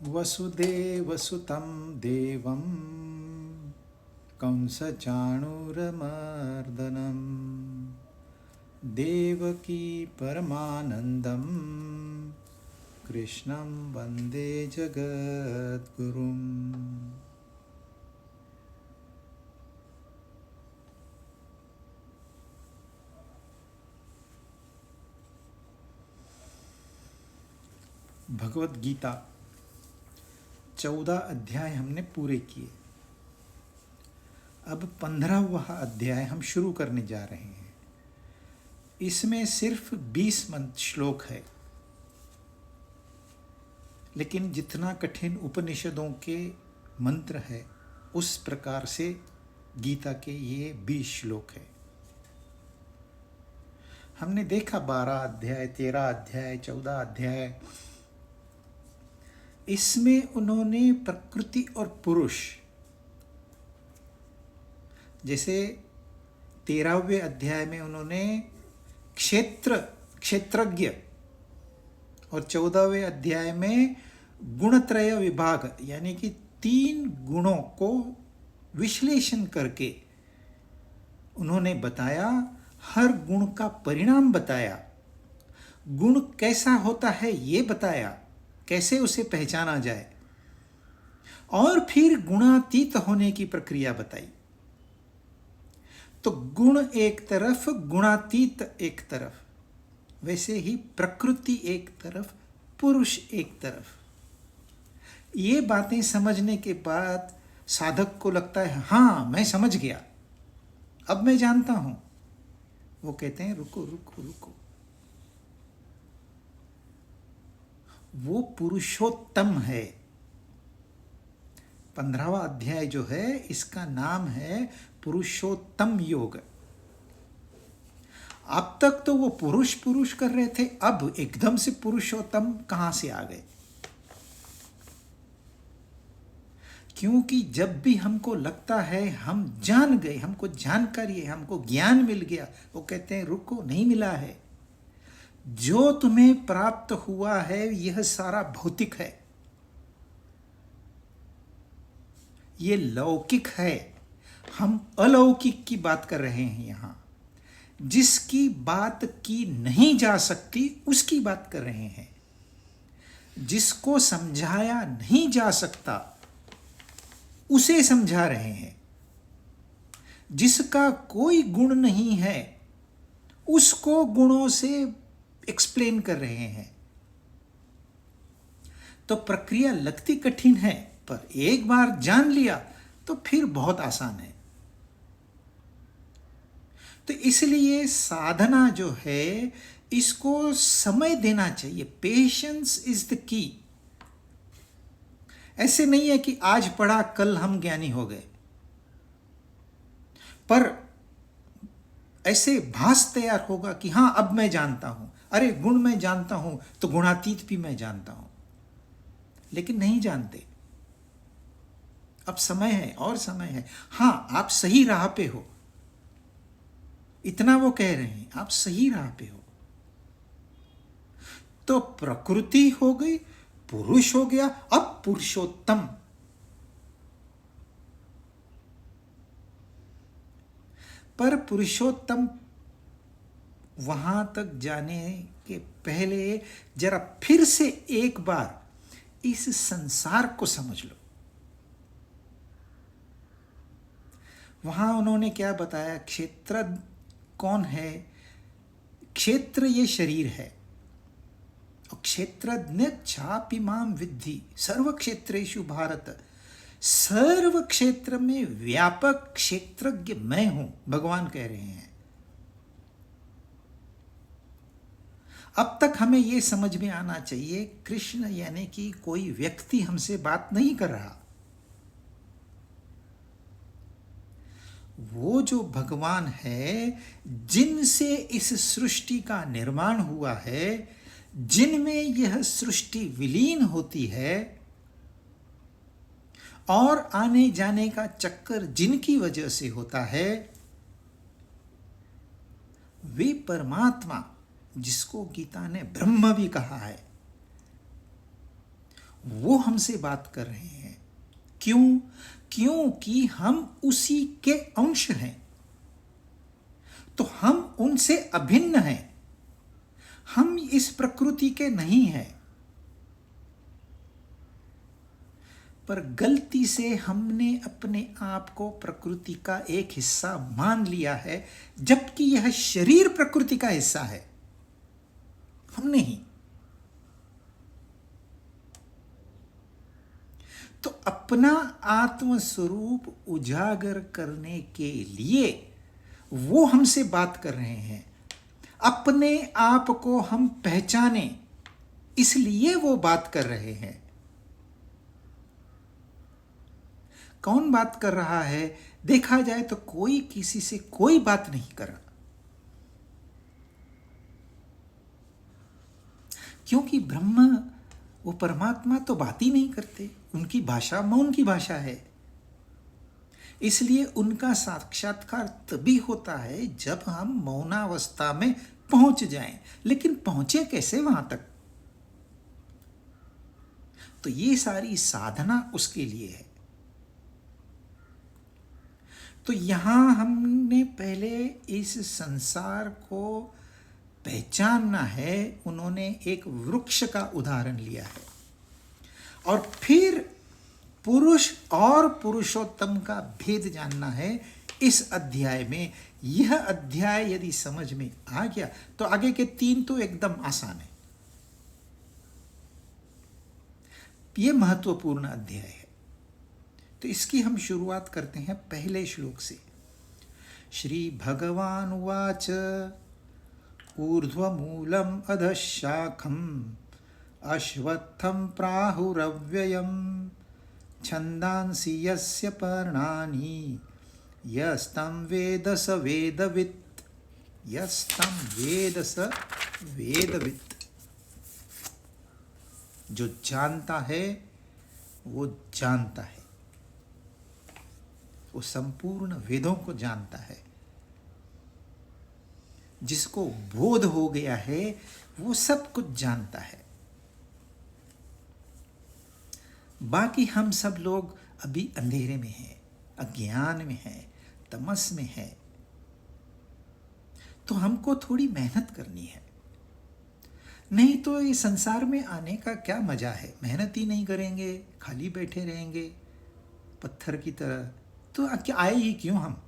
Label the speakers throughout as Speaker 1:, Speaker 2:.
Speaker 1: वसुदेवसुतं देवं कंसचाणूरमर्दनं देवकी परमानन्दं कृष्णं वन्दे जगद्गुरुम्। भगवत गीता 14 अध्याय हमने पूरे किए। अब 15वां अध्याय हम शुरू करने जा रहे हैं। इसमें सिर्फ 20 श्लोक है, लेकिन जितना कठिन उपनिषदों के मंत्र है उस प्रकार से गीता के ये 20 श्लोक है। हमने देखा 12 अध्याय, 13 अध्याय, 14 अध्याय। इसमें उन्होंने प्रकृति और पुरुष, जैसे 13वें अध्याय में उन्होंने क्षेत्रज्ञ और 14वें अध्याय में गुणत्रय विभाग यानी कि 3 गुणों को विश्लेषण करके उन्होंने बताया, हर गुण का परिणाम बताया, गुण कैसा होता है ये बताया, कैसे उसे पहचाना जाए, और फिर गुणातीत होने की प्रक्रिया बताई। तो गुण एक तरफ, गुणातीत एक तरफ, वैसे ही प्रकृति एक तरफ, पुरुष एक तरफ। ये बातें समझने के बाद साधक को लगता है हाँ मैं समझ गया, अब मैं जानता हूं। वो कहते हैं रुको रुको रुको, वो पुरुषोत्तम है। 15वां अध्याय जो है इसका नाम है पुरुषोत्तम योग। अब तक तो वो पुरुष पुरुष कर रहे थे, अब एकदम से पुरुषोत्तम कहां से आ गए? क्योंकि जब भी हमको लगता है हम जान गए, हमको जानकारी है, हमको ज्ञान मिल गया, वो कहते हैं रुको, नहीं मिला है। जो तुम्हें प्राप्त हुआ है यह सारा भौतिक है, ये लौकिक है। हम अलौकिक की बात कर रहे हैं यहां, जिसकी बात की नहीं जा सकती उसकी बात कर रहे हैं, जिसको समझाया नहीं जा सकता उसे समझा रहे हैं, जिसका कोई गुण नहीं है उसको गुणों से एक्सप्लेन कर रहे हैं। तो प्रक्रिया लगती कठिन है, पर एक बार जान लिया तो फिर बहुत आसान है। तो इसलिए साधना जो है इसको समय देना चाहिए। Patience is the key. ऐसे नहीं है कि आज पढ़ा कल हम ज्ञानी हो गए, पर ऐसे भास तैयार होगा कि हाँ अब मैं जानता हूं, अरे गुण मैं जानता हूं तो गुणातीत भी मैं जानता हूं। लेकिन नहीं जानते। अब समय है और समय है। हाँ आप सही राह पे हो, इतना वो कह रहे हैं, आप सही राह पे हो। तो प्रकृति हो गई, पुरुष हो गया, अब पुरुषोत्तम। पर पुरुषोत्तम वहां तक जाने के पहले जरा फिर से एक बार इस संसार को समझ लो। वहां उन्होंने क्या बताया? क्षेत्र कौन है? क्षेत्र ये शरीर है। और क्षेत्रज्ञ चापि माम विद्धि सर्व क्षेत्रेषु भारत। सर्व क्षेत्र में व्यापक क्षेत्रज्ञ मैं हूं, भगवान कह रहे हैं। अब तक हमें यह समझ में आना चाहिए कृष्ण यानी कि कोई व्यक्ति हमसे बात नहीं कर रहा। वो जो भगवान है जिनसे इस सृष्टि का निर्माण हुआ है, जिनमें यह सृष्टि विलीन होती है और आने जाने का चक्कर जिनकी वजह से होता है, वे परमात्मा जिसको गीता ने ब्रह्म भी कहा है, वो हमसे बात कर रहे हैं। क्यों? क्योंकि हम उसी के अंश हैं, तो हम उनसे अभिन्न हैं। हम इस प्रकृति के नहीं हैं, पर गलती से हमने अपने आप को प्रकृति का एक हिस्सा मान लिया है, जबकि यह शरीर प्रकृति का हिस्सा है, हम नहीं। तो अपना आत्म स्वरूप उजागर करने के लिए वो हमसे बात कर रहे हैं। अपने आप को हम पहचाने, इसलिए वो बात कर रहे हैं। कौन बात कर रहा है? देखा जाए तो कोई किसी से कोई बात नहीं कर रहा, क्योंकि ब्रह्म, वो परमात्मा तो बात ही नहीं करते। उनकी भाषा मौन की भाषा है। इसलिए उनका साक्षात्कार तभी होता है जब हम मौनावस्था में पहुंच जाएं। लेकिन पहुंचे कैसे वहां तक? तो ये सारी साधना उसके लिए है। तो यहां हमने पहले इस संसार को पहचानना है। उन्होंने एक वृक्ष का उदाहरण लिया है, और फिर पुरुष और पुरुषोत्तम का भेद जानना है इस अध्याय में। यह अध्याय यदि समझ में आ गया तो आगे के 3 तो एकदम आसान है। यह महत्वपूर्ण अध्याय है। तो इसकी हम शुरुआत करते हैं पहले श्लोक से। श्री भगवान उवाच ऊर्ध्वमूलम् अधः शाखम् अश्वत्थं प्राहुरव्ययम् छन्दांसि यस्य पर्णानि यस्तं वेद स वेदवित्। यस्तं वेद स वेदवित्। जो जानता है वो जानता है, वो संपूर्ण वेदों को जानता है। जिसको बोध हो गया है वो सब कुछ जानता है। बाकी हम सब लोग अभी अंधेरे में हैं, अज्ञान में हैं, तमस में हैं। तो हमको थोड़ी मेहनत करनी है, नहीं तो ये संसार में आने का क्या मजा है? मेहनत ही नहीं करेंगे, खाली बैठे रहेंगे पत्थर की तरह, तो आए ही क्यों हम?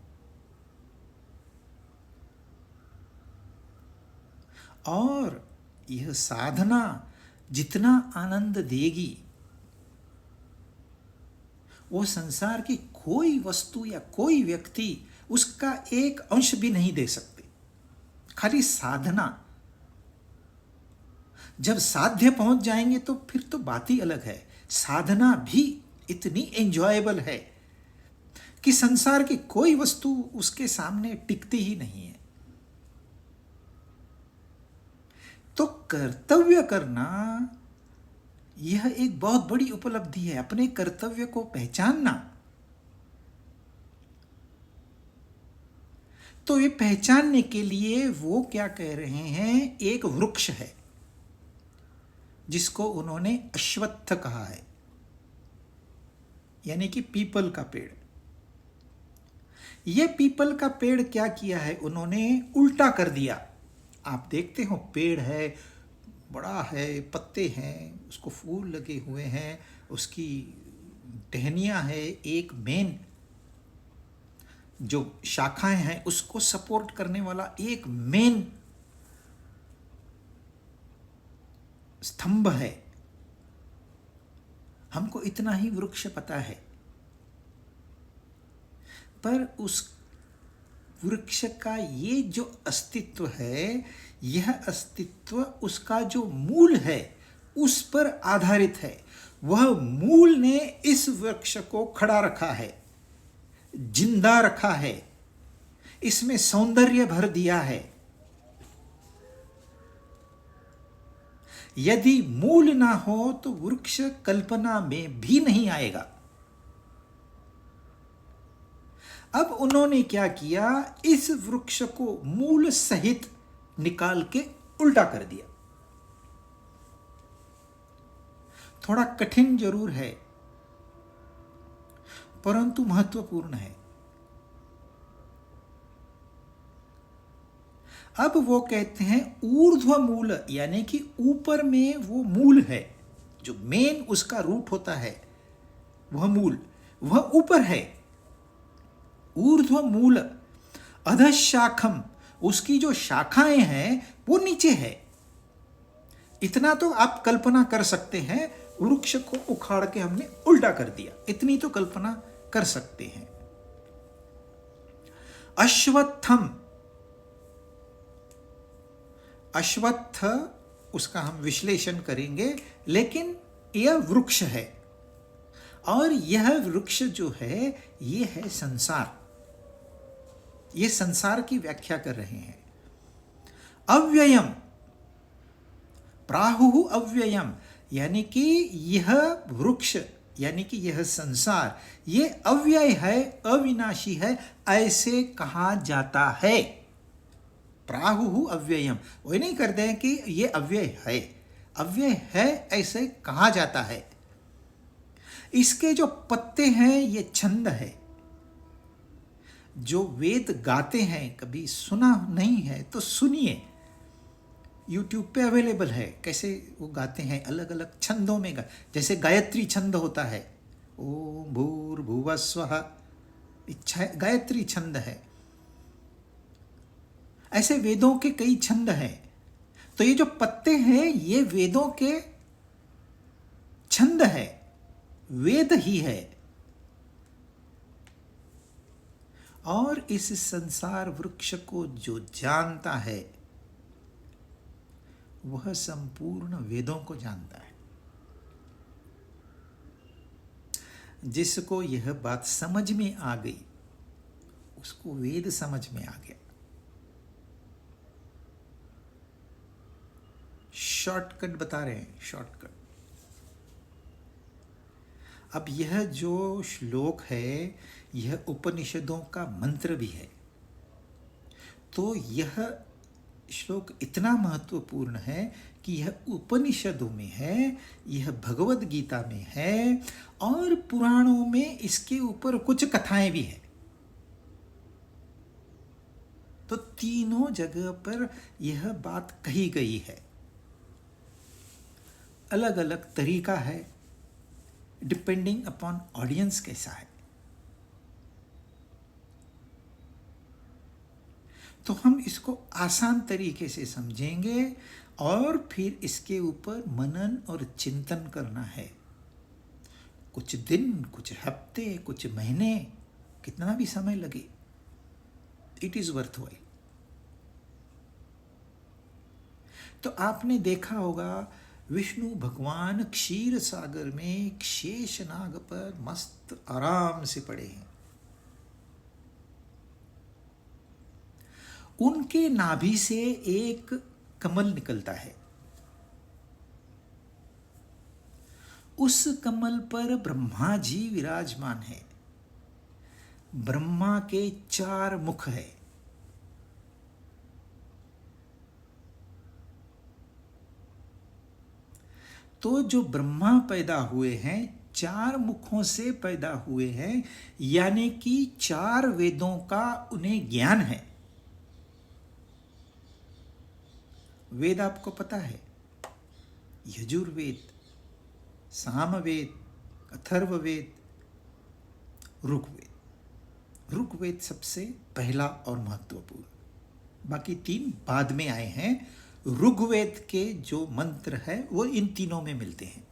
Speaker 1: और यह साधना जितना आनंद देगी, वो संसार की कोई वस्तु या कोई व्यक्ति उसका एक अंश भी नहीं दे सकते। खाली साधना। जब साध्य पहुंच जाएंगे तो फिर तो बात ही अलग है। साधना भी इतनी एंजॉयबल है कि संसार की कोई वस्तु उसके सामने टिकती ही नहीं है। तो कर्तव्य करना यह एक बहुत बड़ी उपलब्धि है, अपने कर्तव्य को पहचानना। तो ये पहचानने के लिए वो क्या कह रहे हैं? एक वृक्ष है जिसको उन्होंने अश्वत्थ कहा है, यानी कि पीपल का पेड़। ये पीपल का पेड़ क्या किया है? उन्होंने उल्टा कर दिया। आप देखते हो पेड़ है, बड़ा है, पत्ते हैं, उसको फूल लगे हुए हैं, उसकी टहनियाँ है, एक मेन जो शाखाएं हैं उसको सपोर्ट करने वाला एक मेन स्तंभ है। हमको इतना ही वृक्ष पता है, पर उस वृक्ष का ये जो अस्तित्व है, यह अस्तित्व उसका जो मूल है उस पर आधारित है। वह मूल ने इस वृक्ष को खड़ा रखा है, जिंदा रखा है, इसमें सौंदर्य भर दिया है। यदि मूल ना हो तो वृक्ष कल्पना में भी नहीं आएगा। अब उन्होंने क्या किया? इस वृक्ष को मूल सहित निकाल के उल्टा कर दिया। थोड़ा कठिन जरूर है, परंतु महत्वपूर्ण है। अब वो कहते हैं ऊर्ध्व मूल, यानी कि ऊपर में वो मूल है, जो मेन उसका रूट होता है, वह मूल, वह ऊपर है। ऊर्ध्व मूल अधशाखम, उसकी जो शाखाएं हैं वो नीचे है। इतना तो आप कल्पना कर सकते हैं, वृक्ष को उखाड़ के हमने उल्टा कर दिया, इतनी तो कल्पना कर सकते हैं। अश्वत्थम, अश्वत्थ उसका हम विश्लेषण करेंगे, लेकिन यह वृक्ष है, और यह वृक्ष जो है ये है संसार। ये संसार की व्याख्या कर रहे हैं। अव्ययम, प्राहु अव्ययम, यानी कि यह वृक्ष यानी कि यह संसार ये अव्यय है, अविनाशी है, ऐसे कहा जाता है। प्राहु अव्ययम, वही नहीं करते हैं कि ये अव्यय है, अव्यय है ऐसे कहा जाता है। इसके जो पत्ते हैं ये छंद है। जो वेद गाते हैं, कभी सुना नहीं है तो सुनिए, YouTube पे अवेलेबल है, कैसे वो गाते हैं अलग अलग छंदों में। जैसे गायत्री छंद होता है, ओम भूर्भुवः स्वः, गायत्री छंद है। ऐसे वेदों के कई छंद हैं। तो ये जो पत्ते हैं ये वेदों के छंद है, वेद ही है। और इस संसार वृक्ष को जो जानता है वह संपूर्ण वेदों को जानता है। जिसको यह बात समझ में आ गई उसको वेद समझ में आ गया। शॉर्टकट बता रहे हैं, शॉर्टकट। अब यह जो श्लोक है यह उपनिषदों का मंत्र भी है। तो यह श्लोक इतना महत्वपूर्ण है कि यह उपनिषदों में है, यह भगवद गीता में है, और पुराणों में इसके ऊपर कुछ कथाएं भी है। तो तीनों जगह पर यह बात कही गई है। अलग अलग तरीका है, डिपेंडिंग अपॉन ऑडियंस कैसा है। तो हम इसको आसान तरीके से समझेंगे और फिर इसके ऊपर मनन और चिंतन करना है। कुछ दिन, कुछ हफ्ते, कुछ महीने, कितना भी समय लगे, इट इज वर्थ वाइल। तो आपने देखा होगा विष्णु भगवान क्षीर सागर में शेषनाग पर मस्त आराम से पड़े हैं। उनके नाभि से एक कमल निकलता है। उस कमल पर ब्रह्मा जी विराजमान है। ब्रह्मा के 4 मुख है। तो जो ब्रह्मा पैदा हुए हैं 4 मुखों से पैदा हुए हैं, यानी कि 4 वेदों का उन्हें ज्ञान है। वेद आपको पता है, यजुर्वेद, सामवेद, अथर्ववेद, ऋग्वेद। ऋग्वेद सबसे पहला और महत्वपूर्ण, बाकी 3 बाद में आए हैं। ऋग्वेद के जो मंत्र है वो इन तीनों में मिलते हैं।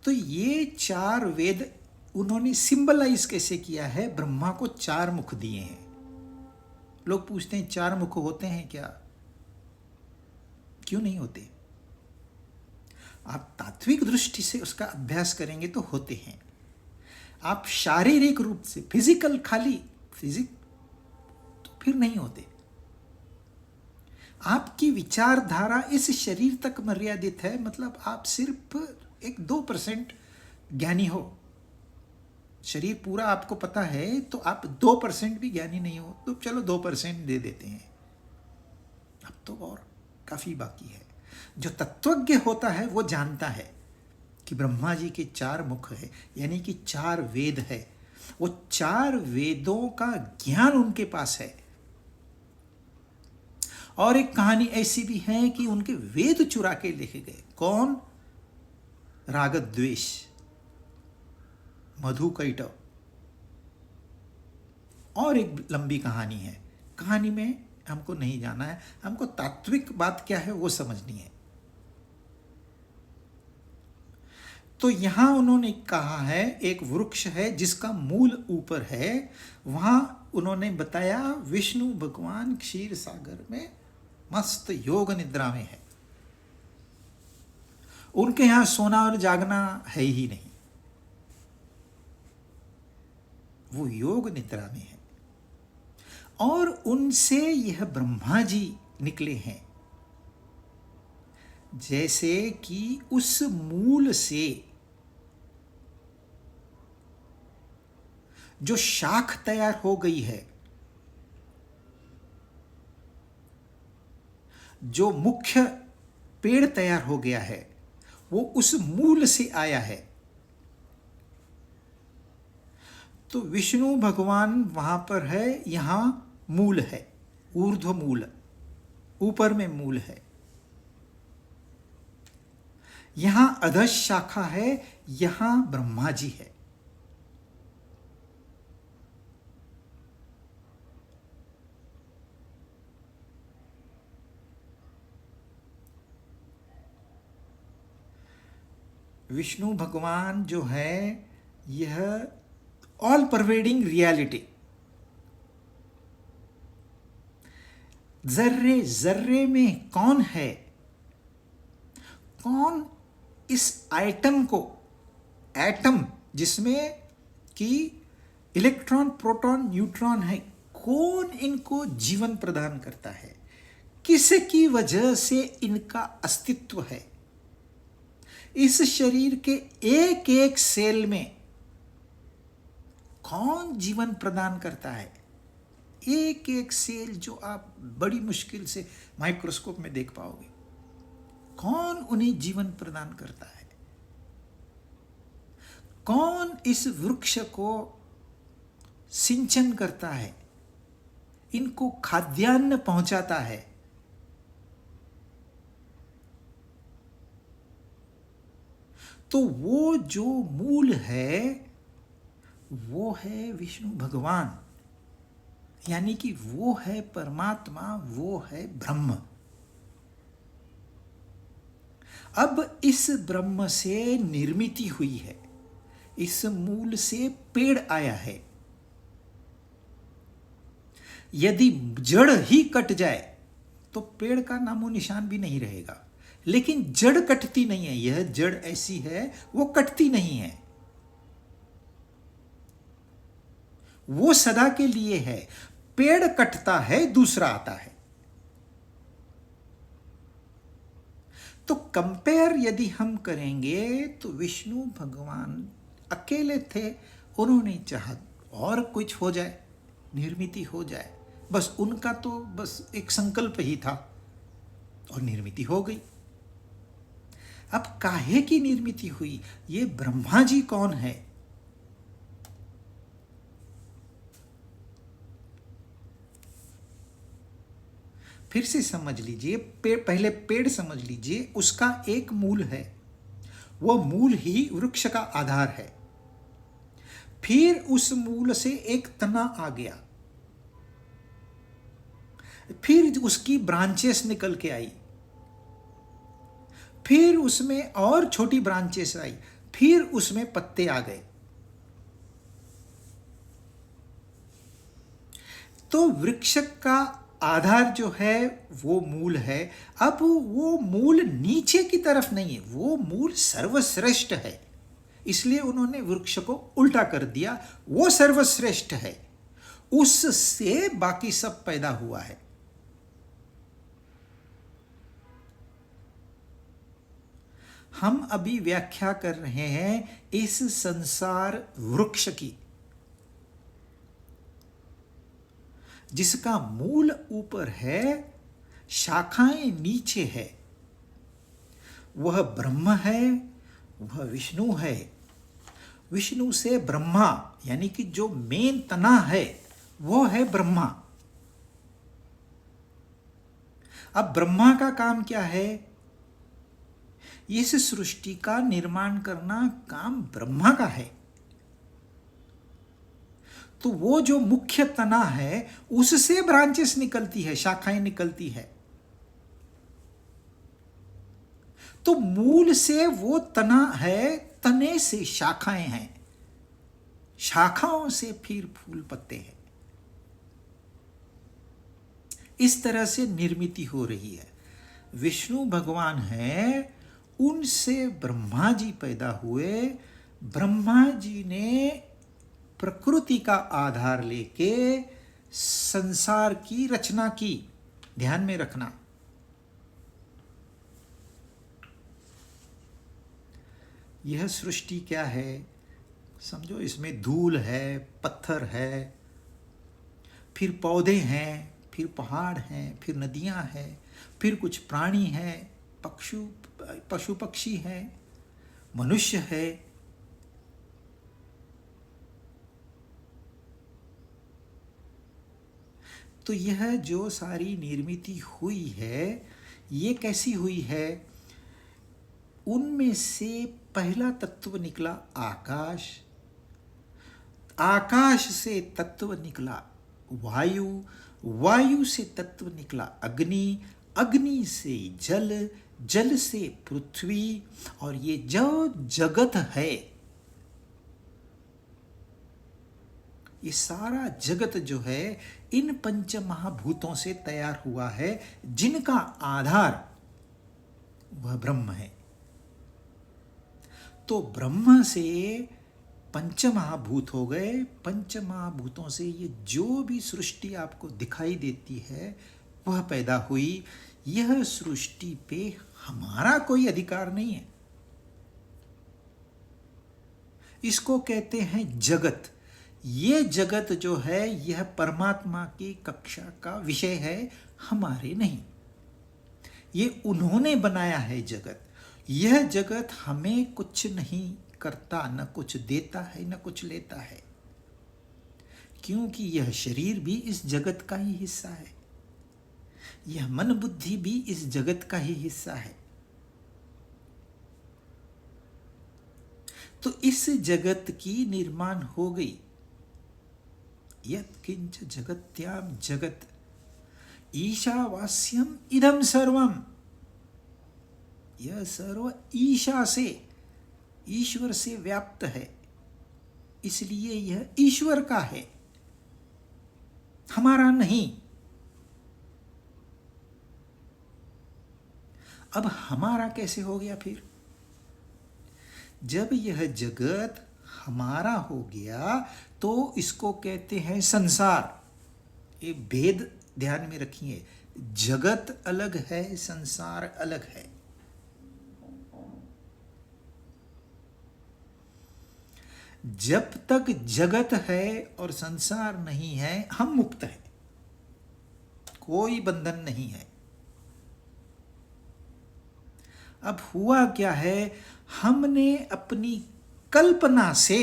Speaker 1: तो ये 4 वेद उन्होंने सिंबलाइज कैसे किया है, ब्रह्मा को 4 मुख दिए हैं। लोग पूछते हैं 4 मुख होते हैं क्या? क्यों नहीं होते? आप तात्विक दृष्टि से उसका अभ्यास करेंगे तो होते हैं। आप शारीरिक रूप से फिजिकल, खाली फिजिक, तो फिर नहीं होते। आपकी विचारधारा इस शरीर तक मर्यादित है, मतलब आप सिर्फ 1-2% ज्ञानी हो। शरीर पूरा आपको पता है तो आप 2% भी ज्ञानी नहीं हो, तो चलो 2% दे देते हैं। अब तो और काफी बाकी है। जो तत्वज्ञ होता है वो जानता है कि ब्रह्मा जी के 4 मुख है, यानी कि 4 वेद है। वो 4 वेदों का ज्ञान उनके पास है। और एक कहानी ऐसी भी है कि उनके वेद चुरा के लिखे गए। कौन? राग द्वेष, मधु कैटव। और एक लंबी कहानी है। कहानी में हमको नहीं जाना है, हमको तात्विक बात क्या है वो समझनी है। तो यहां उन्होंने कहा है एक वृक्ष है जिसका मूल ऊपर है। वहां उन्होंने बताया विष्णु भगवान क्षीर सागर में मस्त योग निद्रा में है। उनके यहां सोना और जागना है ही नहीं, वो योग निद्रा में है। और उनसे यह ब्रह्मा जी निकले हैं। जैसे कि उस मूल से जो शाख तैयार हो गई है, जो मुख्य पेड़ तैयार हो गया है, वो उस मूल से आया है। तो विष्णु भगवान वहां पर है, यहां मूल है, ऊर्ध्व मूल, ऊपर में मूल है। यहां अधश शाखा है, यहां ब्रह्मा जी है। विष्णु भगवान जो है यह ऑल परवेडिंग रियलिटी, जर्रे जर्रे में कौन है, कौन इस आइटम को, एटम जिसमें कि इलेक्ट्रॉन प्रोटॉन न्यूट्रॉन है, कौन इनको जीवन प्रदान करता है, किसकी वजह से इनका अस्तित्व है। इस शरीर के एक एक सेल में कौन जीवन प्रदान करता है। एक एक सेल जो आप बड़ी मुश्किल से माइक्रोस्कोप में देख पाओगे, कौन उन्हें जीवन प्रदान करता है। कौन इस वृक्ष को सिंचन करता है, इनको खाद्यान्न पहुंचाता है। तो वो जो मूल है वो है विष्णु भगवान, यानी कि वो है परमात्मा, वो है ब्रह्म। अब इस ब्रह्म से निर्मिति हुई है, इस मूल से पेड़ आया है। यदि जड़ ही कट जाए तो पेड़ का नामो निशान भी नहीं रहेगा। लेकिन जड़ कटती नहीं है, यह जड़ ऐसी है वो कटती नहीं है, वो सदा के लिए है। पेड़ कटता है, दूसरा आता है। तो कंपेयर यदि हम करेंगे तो विष्णु भगवान अकेले थे, उन्होंने चाहा और कुछ हो जाए, निर्मिति हो जाए, बस उनका तो बस एक संकल्प ही था और निर्मिति हो गई। अब काहे की निर्मिति हुई, ये ब्रह्मा जी कौन है। फिर से समझ लीजिए, पहले पेड़ समझ लीजिए, उसका एक मूल है, वह मूल ही वृक्ष का आधार है। फिर उस मूल से एक तना आ गया, फिर उसकी ब्रांचेस निकल के आई, फिर उसमें और छोटी ब्रांचेस आई, फिर उसमें पत्ते आ गए। तो वृक्ष का आधार जो है वो मूल है। अब वो मूल नीचे की तरफ नहीं है, वो मूल सर्वश्रेष्ठ है, इसलिए उन्होंने वृक्ष को उल्टा कर दिया। वो सर्वश्रेष्ठ है, उससे बाकी सब पैदा हुआ है। हम अभी व्याख्या कर रहे हैं इस संसार वृक्ष की, जिसका मूल ऊपर है, शाखाएं नीचे है, वह ब्रह्म है, वह विष्णु है। विष्णु से ब्रह्मा यानी कि जो मेन तना है वो है ब्रह्मा। अब ब्रह्मा का काम क्या है? इस सृष्टि का निर्माण करना काम ब्रह्मा का है। तो वो जो मुख्य तना है उससे ब्रांचेस निकलती है, शाखाएं निकलती है। तो मूल से वो तना है, तने से शाखाएं हैं, शाखाओं से फिर फूल पत्ते हैं। इस तरह से निर्मिति हो रही है। विष्णु भगवान है, उनसे ब्रह्मा जी पैदा हुए। ब्रह्मा जी ने प्रकृति का आधार लेके संसार की रचना की। ध्यान में रखना, यह सृष्टि क्या है? समझो इसमें धूल है, पत्थर है, फिर पौधे हैं, फिर पहाड़ हैं, फिर नदियां हैं, फिर कुछ प्राणी हैं, पशु पक्षी हैं, मनुष्य है। तो यह जो सारी निर्मिति हुई है, ये कैसी हुई है? उनमें से पहला तत्व निकला आकाश, आकाश से तत्व निकला वायु, वायु से तत्व निकला अग्नि, अग्नि से जल, जल से पृथ्वी, और ये जो जगत है, ये सारा जगत जो है इन पंच महाभूतों से तैयार हुआ है, जिनका आधार वह ब्रह्म है। तो ब्रह्म से पंच महाभूत हो गए। पंच महाभूतों से ये जो भी सृष्टि आपको दिखाई देती है वह पैदा हुई। यह सृष्टि पे हमारा कोई अधिकार नहीं है। इसको कहते हैं जगत। ये जगत जो है यह परमात्मा की कक्षा का विषय है, हमारे नहीं। ये उन्होंने बनाया है जगत। यह जगत हमें कुछ नहीं करता, न कुछ देता है न कुछ लेता है, क्योंकि यह शरीर भी इस जगत का ही हिस्सा है, यह मन बुद्धि भी इस जगत का ही हिस्सा है। तो इस जगत की निर्माण हो गई। यत्किंच जगत्याम जगत ईशावास्यम इदम सर्वम। यह सर्व ईशा से, ईश्वर से व्याप्त है, इसलिए यह ईश्वर का है, हमारा नहीं। अब हमारा कैसे हो गया फिर? जब यह जगत हमारा हो गया तो इसको कहते हैं संसार। ये भेद ध्यान में रखिए, जगत अलग है, संसार अलग है। जब तक जगत है और संसार नहीं है, हम मुक्त हैं, कोई बंधन नहीं है। अब हुआ क्या है? हमने अपनी कल्पना से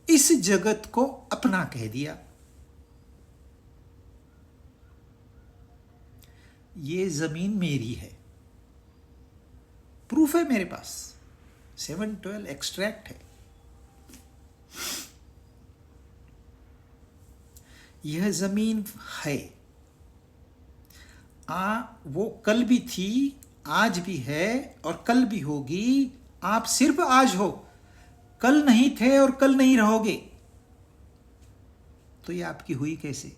Speaker 1: इस जगत को अपना कह दिया। ये जमीन मेरी है, प्रूफ है मेरे पास, 712 एक्सट्रैक्ट है। यह जमीन है, वो कल भी थी, आज भी है और कल भी होगी। आप सिर्फ आज हो, कल नहीं थे और कल नहीं रहोगे। तो ये आपकी हुई कैसे?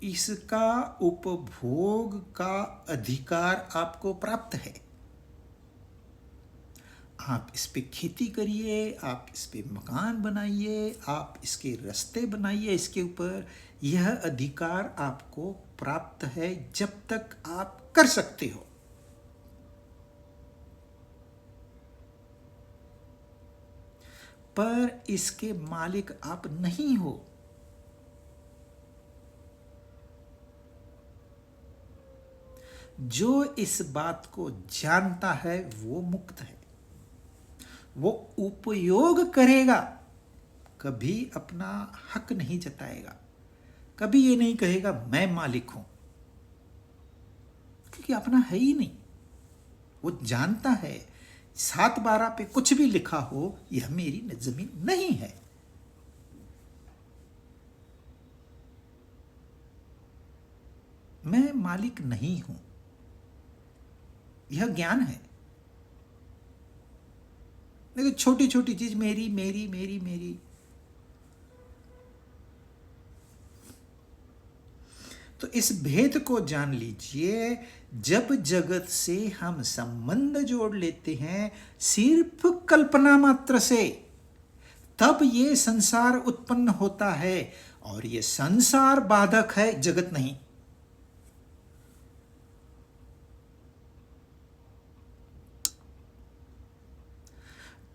Speaker 1: इसका उपभोग का अधिकार आपको प्राप्त है। आप इस पे खेती करिए, आप इस पे मकान बनाइए, आप इसके रास्ते बनाइए, इसके ऊपर यह अधिकार आपको प्राप्त है जब तक आप कर सकते हो। पर इसके मालिक आप नहीं हो। जो इस बात को जानता है वो मुक्त है। वो उपयोग करेगा, कभी अपना हक नहीं जताएगा, कभी ये नहीं कहेगा मैं मालिक हूं, क्योंकि अपना है ही नहीं। वो जानता है 7/12 पे कुछ भी लिखा हो यह मेरी जमीन नहीं है। मैं मालिक नहीं हूं, यह ज्ञान है। नहीं तो छोटी छोटी चीज मेरी मेरी मेरी मेरी। तो इस भेद को जान लीजिए। जब जगत से हम संबंध जोड़ लेते हैं सिर्फ कल्पना मात्र से, तब ये संसार उत्पन्न होता है, और ये संसार बाधक है, जगत नहीं।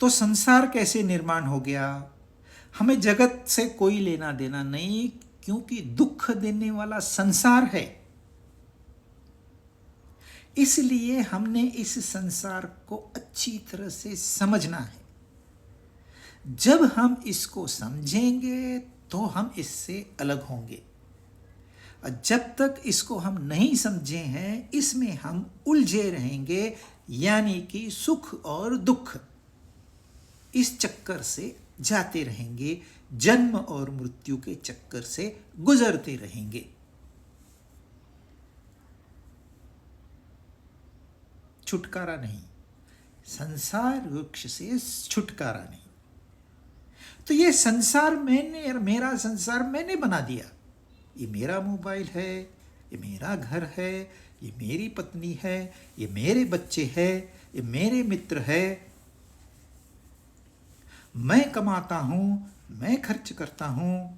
Speaker 1: तो संसार कैसे निर्माण हो गया? हमें जगत से कोई लेना देना नहीं, क्योंकि दुख देने वाला संसार है। इसलिए हमने इस संसार को अच्छी तरह से समझना है। जब हम इसको समझेंगे तो हम इससे अलग होंगे, और जब तक इसको हम नहीं समझे हैं इसमें हम उलझे रहेंगे, यानी कि सुख और दुख इस चक्कर से जाते रहेंगे, जन्म और मृत्यु के चक्कर से गुजरते रहेंगे। छुटकारा नहीं, संसार वृक्ष से छुटकारा नहीं। तो ये संसार मैंने, मेरा संसार मैंने बना दिया। ये मेरा मोबाइल है, ये मेरा घर है, ये मेरी पत्नी है, ये मेरे बच्चे हैं, ये मेरे मित्र है। मैं कमाता हूं, मैं खर्च करता हूं,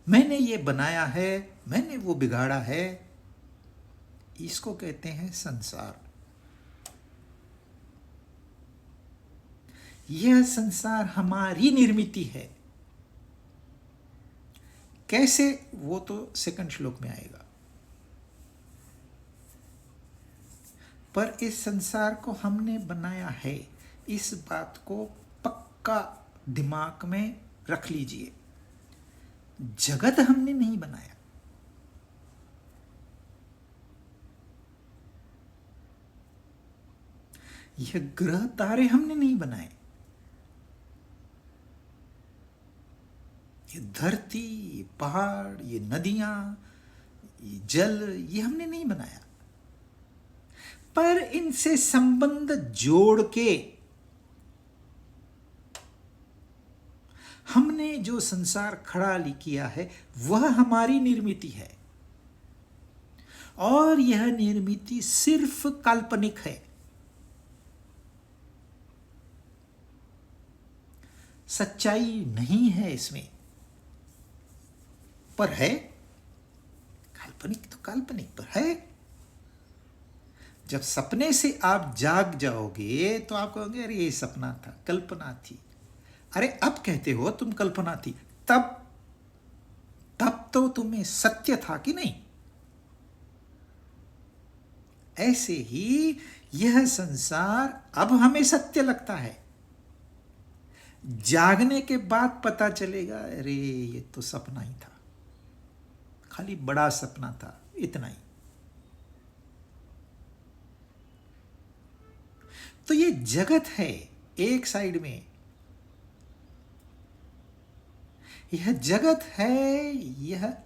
Speaker 1: मैंने ये बनाया है, मैंने वो बिगाड़ा है। इसको कहते हैं संसार। यह संसार हमारी निर्मित है। कैसे, वो तो सेकंड श्लोक में आएगा। पर इस संसार को हमने बनाया है, इस बात को पक्का दिमाग में रख लीजिए। जगत हमने नहीं बनाया। यह ग्रह तारे हमने नहीं बनाए। ये धरती, ये पहाड़, ये नदियां, ये जल, ये हमने नहीं बनाया। पर इनसे संबंध जोड़ के हमने जो संसार खड़ा किया है वह हमारी निर्मित है, और यह निर्मित सिर्फ काल्पनिक है। सच्चाई नहीं है इसमें, पर है। काल्पनिक तो काल्पनिक पर है। जब सपने से आप जाग जाओगे तो आप कहोगे अरे ये सपना था, कल्पना थी। अरे अब कहते हो तुम कल्पना थी, तब तो तुम्हें सत्य था कि नहीं? ऐसे ही यह संसार अब हमें सत्य लगता है। जागने के बाद पता चलेगा अरे ये तो सपना ही था, खाली बड़ा सपना था, इतना ही। तो ये जगत है एक साइड में, यह जगत है, यह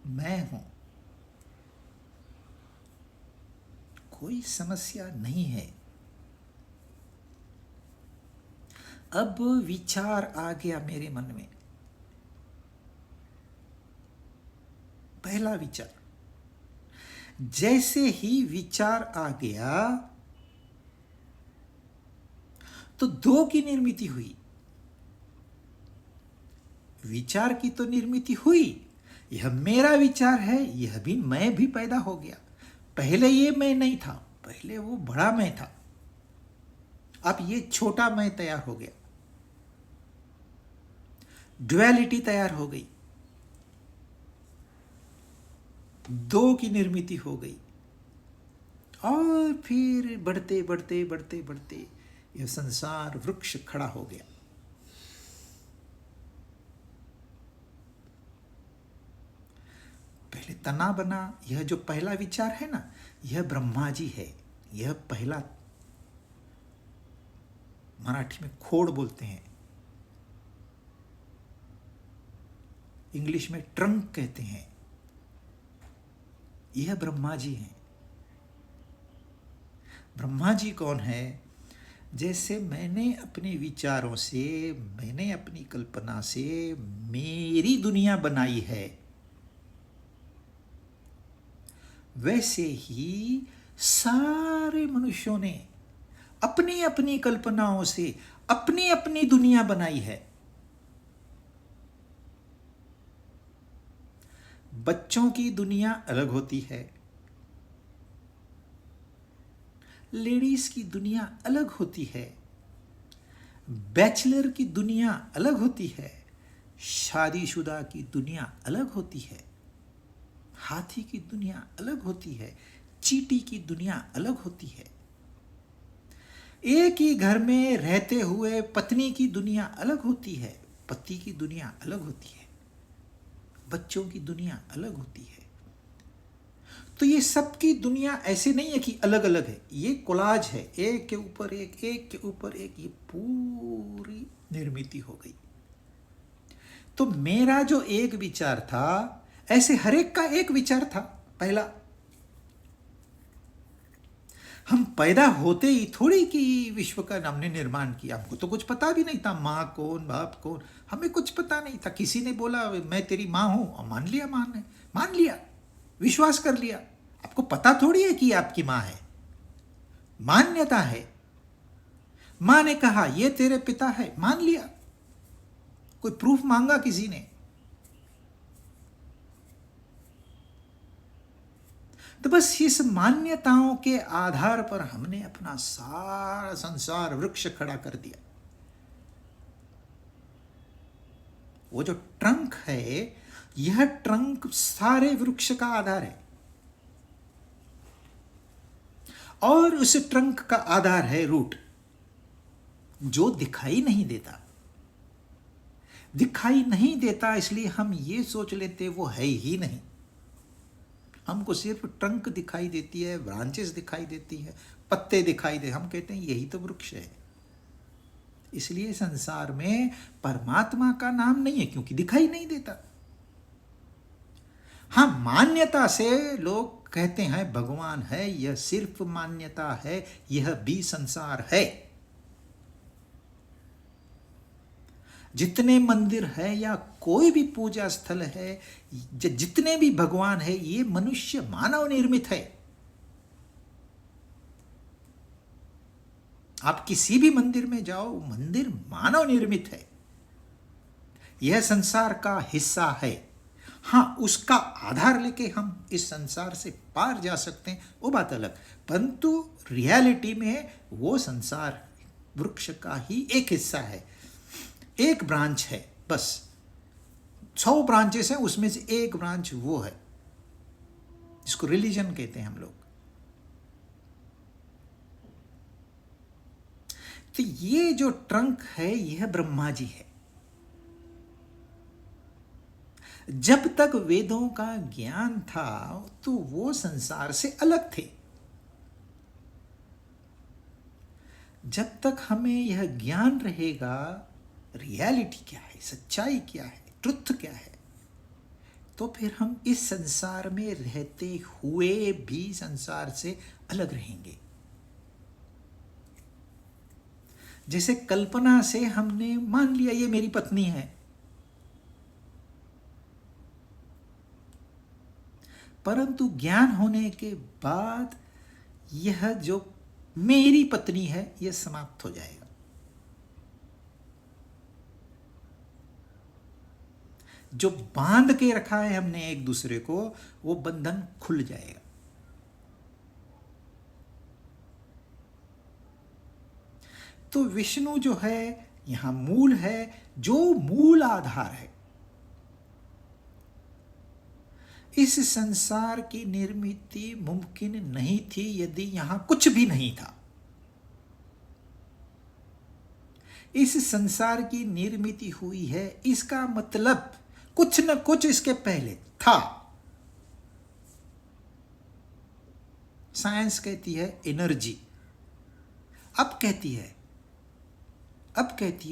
Speaker 1: मैं हूं। कोई समस्या नहीं है। अब विचार आ गया मेरे मन में। पहला विचार, जैसे ही विचार आ गया तो दो की निर्मित हुई। विचार की तो निर्मित हुई, यह मेरा विचार है, यह भी मैं भी पैदा हो गया। पहले ये मैं नहीं था, पहले वो बड़ा मैं था, अब ये छोटा मैं तैयार हो गया। ड्युअलिटी तैयार हो गई, दो की निर्मिति हो गई, और फिर बढ़ते बढ़ते बढ़ते बढ़ते यह संसार वृक्ष खड़ा हो गया। पहले तना बना, यह जो पहला विचार है ना, यह ब्रह्मा जी है। यह पहला, मराठी में खोड़ बोलते हैं, इंग्लिश में ट्रंक कहते हैं। यह ब्रह्मा जी हैं। ब्रह्मा जी कौन है? जैसे मैंने अपने विचारों से, मैंने अपनी कल्पना से मेरी दुनिया बनाई है, वैसे ही सारे मनुष्यों ने अपनी अपनी कल्पनाओं से अपनी अपनी दुनिया बनाई है। बच्चों की दुनिया अलग होती है, लेडीज की दुनिया अलग होती है, बैचलर की दुनिया अलग होती है, शादीशुदा की दुनिया अलग होती है, हाथी की दुनिया अलग होती है, चींटी की दुनिया अलग होती है। एक ही घर में रहते हुए पत्नी की दुनिया अलग होती है, पति की दुनिया अलग होती है, बच्चों की दुनिया अलग होती है। तो ये सबकी दुनिया ऐसे नहीं है कि अलग अलग है, ये कोलाज है, एक के ऊपर एक, एक के ऊपर एक, ये पूरी निर्मिति हो गई। तो मेरा जो एक विचार था, ऐसे हर एक का एक विचार था। पहला, हम पैदा होते ही थोड़ी कि विश्व का हमने निर्माण किया, हमको तो कुछ पता भी नहीं था, माँ कौन बाप कौन, हमें कुछ पता नहीं था। किसी ने बोला मैं तेरी माँ हूं, और मान लिया, मान लिया, विश्वास कर लिया। आपको पता थोड़ी है कि आपकी माँ है, मान्यता है। माँ ने कहा ये तेरे पिता है, मान लिया। कोई प्रूफ मांगा किसी ने? तो बस इस मान्यताओं के आधार पर हमने अपना सारा संसार वृक्ष खड़ा कर दिया। वो जो ट्रंक है, यह ट्रंक सारे वृक्ष का आधार है, और उस ट्रंक का आधार है रूट, जो दिखाई नहीं देता। दिखाई नहीं देता इसलिए हम ये सोच लेते वो है ही नहीं। हमको सिर्फ ट्रंक दिखाई देती है, ब्रांचेस दिखाई देती है, पत्ते दिखाई दे, हम कहते हैं यही तो वृक्ष है। इसलिए संसार में परमात्मा का नाम नहीं है, क्योंकि दिखाई नहीं देता। हाँ, मान्यता से लोग कहते हैं भगवान है, यह सिर्फ मान्यता है, यह भी संसार है। जितने मंदिर है या कोई भी पूजा स्थल है, जितने भी भगवान है, ये मनुष्य मानव निर्मित है। आप किसी भी मंदिर में जाओ, मंदिर मानव निर्मित है, यह संसार का हिस्सा है। हाँ, उसका आधार लेके हम इस संसार से पार जा सकते हैं, वो बात अलग, परंतु रियलिटी में वो संसार वृक्ष का ही एक हिस्सा है, एक ब्रांच है। बस 100 ब्रांचेस हैं, उसमें से एक ब्रांच वो है जिसको रिलीजन कहते हैं हम लोग। तो ये जो ट्रंक है, यह ब्रह्मा जी है। जब तक वेदों का ज्ञान था तो वो संसार से अलग थे। जब तक हमें यह ज्ञान रहेगा रियलिटी क्या है, सच्चाई क्या है, ट्रुथ क्या है, तो फिर हम इस संसार में रहते हुए भी संसार से अलग रहेंगे। जैसे कल्पना से हमने मान लिया ये मेरी पत्नी है, परंतु ज्ञान होने के बाद यह जो मेरी पत्नी है, यह समाप्त हो जाएगा। जो बांध के रखा है हमने एक दूसरे को, वो बंधन खुल जाएगा। तो विष्णु जो है, यहां मूल है, जो मूल आधार है। इस संसार की निर्मित मुमकिन नहीं थी यदि यहां कुछ भी नहीं था। इस संसार की निर्मित हुई है, इसका मतलब कुछ न कुछ इसके पहले था। साइंस कहती है एनर्जी, अब कहती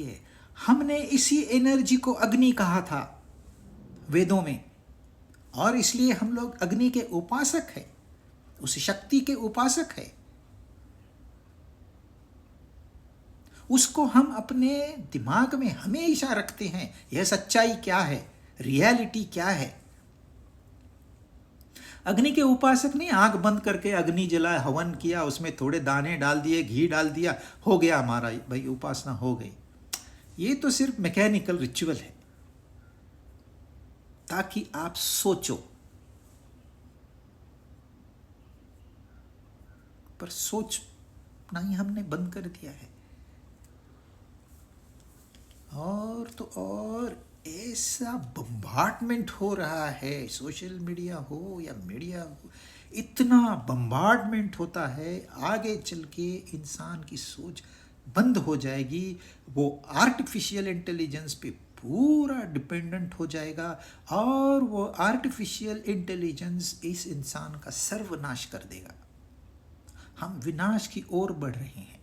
Speaker 1: है हमने इसी एनर्जी को अग्नि कहा था वेदों में, और इसलिए हम लोग अग्नि के उपासक हैं, उस शक्ति के उपासक हैं। उसको हम अपने दिमाग में हमेशा रखते हैं, यह सच्चाई क्या है, रियलिटी क्या है। अग्नि के उपासक नहीं आंख बंद करके अग्नि जलाया, हवन किया, उसमें थोड़े दाने डाल दिए, घी डाल दिया, हो गया हमारा भाई उपासना हो गई। ये तो सिर्फ मैकेनिकल रिचुअल है, ताकि आप सोचो। पर सोचना ही हमने बंद कर दिया है। और तो और ऐसा बम्बार्डमेंट हो रहा है, सोशल मीडिया हो या मीडिया हो, इतना बम्बार्डमेंट होता है, आगे चल के इंसान की सोच बंद हो जाएगी। वो आर्टिफिशियल इंटेलिजेंस पे पूरा डिपेंडेंट हो जाएगा, और वो आर्टिफिशियल इंटेलिजेंस इस इंसान का सर्वनाश कर देगा। हम विनाश की ओर बढ़ रहे हैं।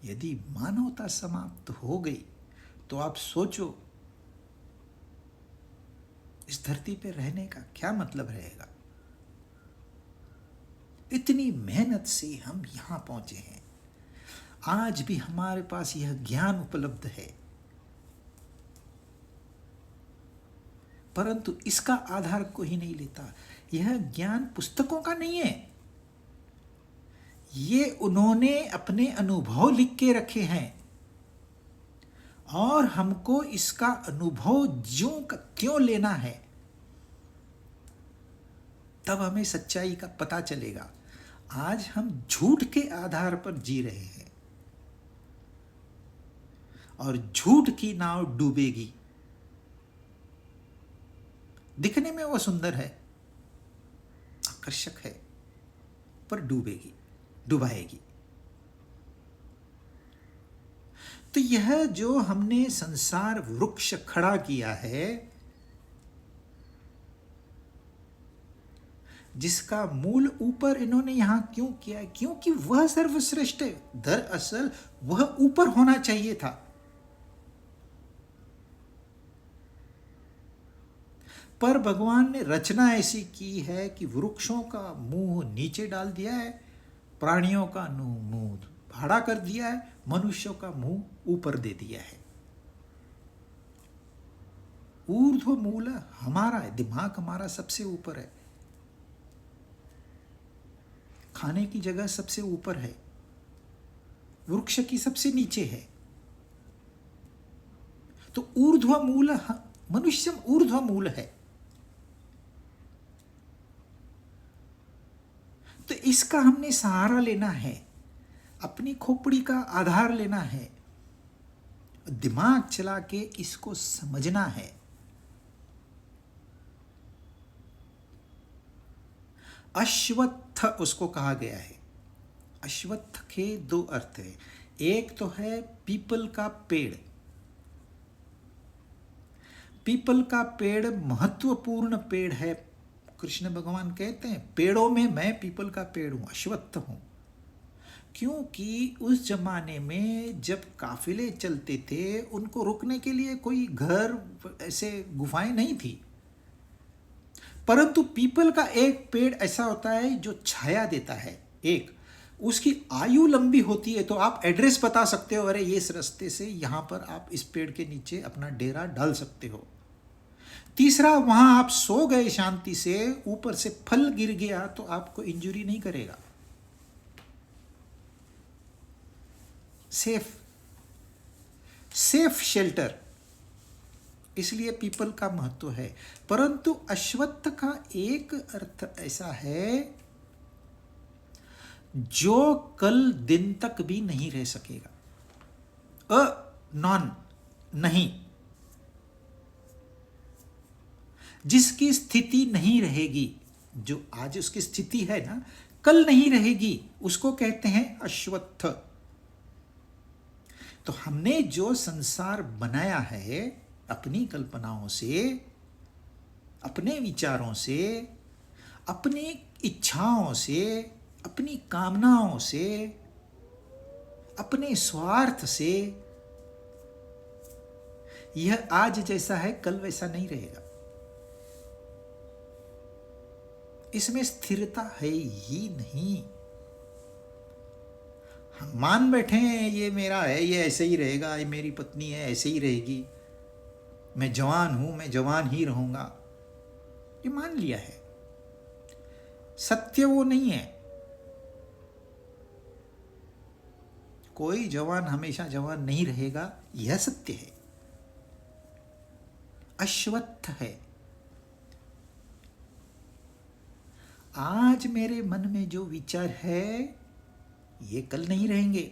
Speaker 1: यदि मानवता समाप्त हो गई तो आप सोचो इस धरती पे रहने का क्या मतलब रहेगा। इतनी मेहनत से हम यहां पहुंचे हैं, आज भी हमारे पास यह ज्ञान उपलब्ध है, परंतु इसका आधार कोई नहीं लेता। यह ज्ञान पुस्तकों का नहीं है, ये उन्होंने अपने अनुभव लिख के रखे हैं, और हमको इसका अनुभव ज्यों का त्यों लेना है, तब हमें सच्चाई का पता चलेगा। आज हम झूठ के आधार पर जी रहे हैं, और झूठ की नाव डूबेगी। दिखने में वो सुंदर है, आकर्षक है, पर डुबाएगी। तो यह जो हमने संसार वृक्ष खड़ा किया है, जिसका मूल ऊपर इन्होंने यहां क्यों किया है? क्योंकि वह सर्वश्रेष्ठ है। दरअसल वह ऊपर होना चाहिए था, पर भगवान ने रचना ऐसी की है कि वृक्षों का मुंह नीचे डाल दिया है, प्राणियों का मुंह भाड़ा कर दिया है, मनुष्यों का मुंह ऊपर दे दिया है। ऊर्ध्व मूल हमारा है, दिमाग हमारा सबसे ऊपर है, खाने की जगह सबसे ऊपर है, वृक्ष की सबसे नीचे है। तो ऊर्ध्व मूल, मनुष्य ऊर्ध्व मूल है। तो इसका हमने सहारा लेना है, अपनी खोपड़ी का आधार लेना है, दिमाग चला के इसको समझना है। अश्वत्थ उसको कहा गया है। अश्वत्थ के दो अर्थ है, एक तो है पीपल का पेड़। पीपल का पेड़ महत्वपूर्ण पेड़ है। कृष्ण भगवान कहते हैं पेड़ों में मैं पीपल का पेड़ हूं, अश्वत्थ हूं। क्योंकि उस जमाने में जब काफिले चलते थे, उनको रुकने के लिए कोई घर, ऐसे गुफाएं नहीं थी, परंतु पीपल का एक पेड़ ऐसा होता है जो छाया देता है। एक उसकी आयु लंबी होती है, तो आप एड्रेस बता सकते हो, अरे ये इस रास्ते से यहां पर आप इस पेड़ के नीचे अपना डेरा डाल सकते हो। तीसरा, वहां आप सो गए शांति से, ऊपर से फल गिर गया तो आपको इंजुरी नहीं करेगा। सेफ शेल्टर, इसलिए पीपल का महत्व है। परंतु अश्वत्थ का एक अर्थ ऐसा है जो कल दिन तक भी नहीं रह सकेगा। नॉन, नहीं, जिसकी स्थिति नहीं रहेगी, जो आज उसकी स्थिति है ना, कल नहीं रहेगी, उसको कहते हैं अश्वत्थ। तो हमने जो संसार बनाया है अपनी कल्पनाओं से, अपने विचारों से, अपनी इच्छाओं से, अपनी कामनाओं से, अपने स्वार्थ से, यह आज जैसा है कल वैसा नहीं रहेगा। इसमें स्थिरता है ही नहीं। हम मान बैठे हैं ये मेरा है, ये ऐसे ही रहेगा, ये मेरी पत्नी है ऐसे ही रहेगी, मैं जवान हूं, मैं जवान ही रहूंगा, ये मान लिया है। सत्य वो नहीं है। कोई जवान हमेशा जवान नहीं रहेगा, यह सत्य है, अश्वत्थ है। आज मेरे मन में जो विचार है ये कल नहीं रहेंगे,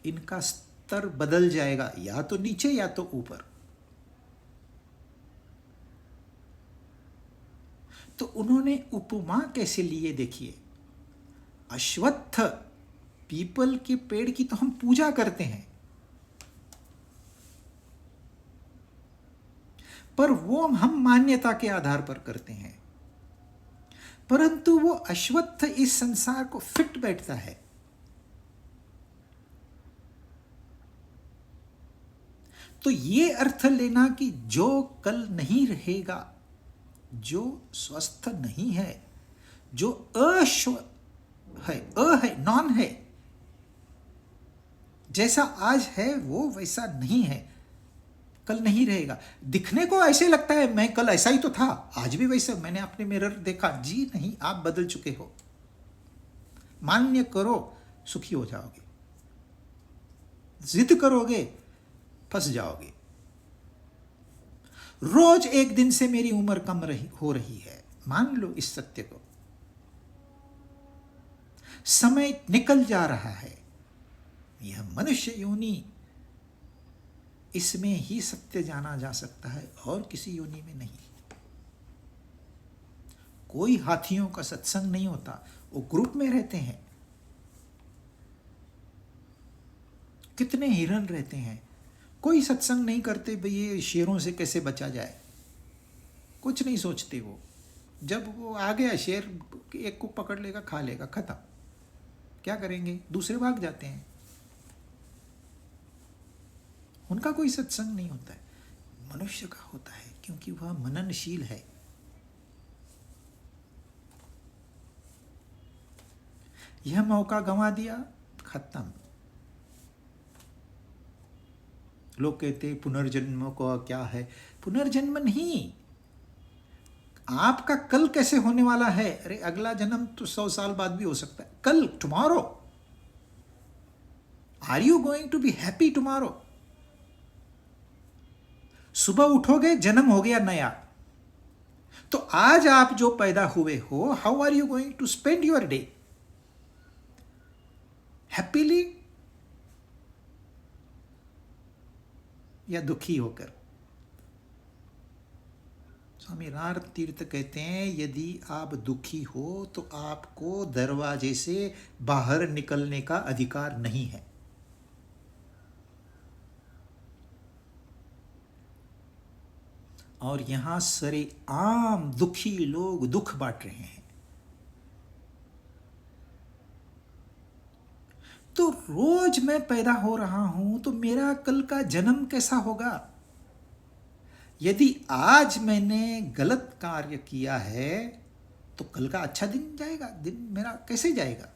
Speaker 1: इनका स्तर बदल जाएगा, या तो नीचे या तो ऊपर। तो उन्होंने उपमा कैसे लिए देखिए। अश्वत्थ, पीपल के पेड़ की तो हम पूजा करते हैं, पर वो हम मान्यता के आधार पर करते हैं, परंतु वो अश्वत्थ इस संसार को फिट बैठता है। तो ये अर्थ लेना कि जो कल नहीं रहेगा, जो स्वस्थ नहीं है, जो अश्व है, नॉन है, जैसा आज है वो वैसा नहीं है, कल नहीं रहेगा। दिखने को ऐसे लगता है मैं कल ऐसा ही तो था, आज भी वैसे, मैंने अपने मिरर देखा, जी नहीं, आप बदल चुके हो। मान्य करो, सुखी हो जाओगे। जिद करोगे, फंस जाओगे। रोज एक दिन से मेरी उम्र कम हो रही है, मान लो इस सत्य को। समय निकल जा रहा है, यह मनुष्य योनि, इसमें ही सत्य जाना जा सकता है और किसी योनि में नहीं। कोई हाथियों का सत्संग नहीं होता, वो ग्रुप में रहते हैं। कितने हिरन रहते हैं, कोई सत्संग नहीं करते, भाई ये शेरों से कैसे बचा जाए, कुछ नहीं सोचते वो। जब वो आ गया शेर, एक को पकड़ लेगा, खा लेगा, खत्म। क्या करेंगे, दूसरे भाग जाते हैं। उनका कोई सत्संग नहीं होता है। मनुष्य का होता है, क्योंकि वह मननशील है। यह मौका गंवा दिया, खत्म। लोग कहते पुनर्जन्म को क्या है, पुनर्जन्म नहीं, आपका कल कैसे होने वाला है। अरे अगला जन्म तो 100 साल बाद भी हो सकता है, कल, tomorrow. Are you going to be happy tomorrow? सुबह उठोगे, जन्म हो गया नया। तो आज आप जो पैदा हुए हो, how are you going to spend your day? Happily या दुखी होकर? स्वामी नारद तीर्थ कहते हैं, यदि आप दुखी हो तो आपको दरवाजे से बाहर निकलने का अधिकार नहीं है। और यहां सरे आम दुखी लोग दुख बांट रहे हैं। तो रोज मैं पैदा हो रहा हूं, तो मेरा कल का जन्म कैसा होगा? यदि आज मैंने गलत कार्य किया है तो कल का अच्छा दिन जाएगा, दिन मेरा कैसे जाएगा?